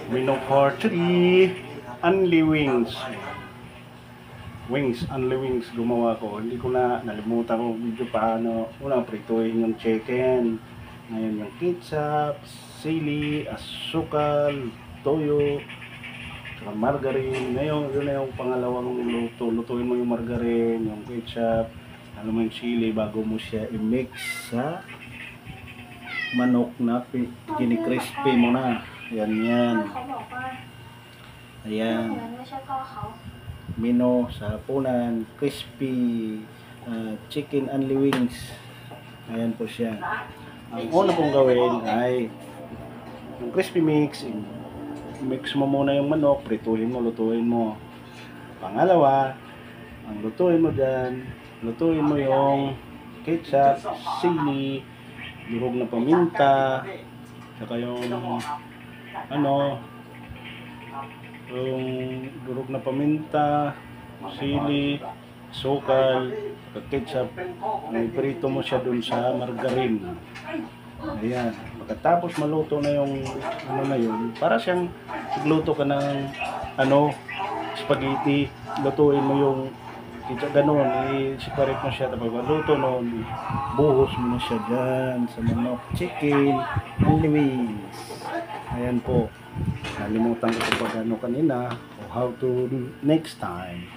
Menu for 3. Only wings. Only wings gumawa ko. Hindi ko na nalimutan ko video paano. Una, prituhin yung chicken. Ngayon yung ketchup, sili, asukal, toyo, saka margarine. Ngayon, yun na yung pangalawang luto. Lutuin mo yung margarine, yung ketchup, ano mo yung chili bago mo siya i-mix sa manok na kini-crispy mo na. Yan yan. Ayan. Menu sa hapunan, crispy chicken only wings. Ayan po siya. Ang una pong gawin ay yung crispy mix. Mix mo muna yung manok, prituhin mo, lutuin mo. Pangalawa, ang lutuin mo dyan, lutuin mo yung ketchup, sili, durog na paminta, saka yung durog na paminta, sili, sukal, ketchup. Iprito mo siya dun sa margarine. Ayan. Pagkatapos maluto na yung na yun, para siyang sigluto ka ng spaghetti, lutuin mo yung kita ganun, i-separate mo siya. Tapos maluto noon, buhos mo na siya dyan sa manok, chicken, only wings. Ayan po. Nalimutan ko pag kanina o how to do next time.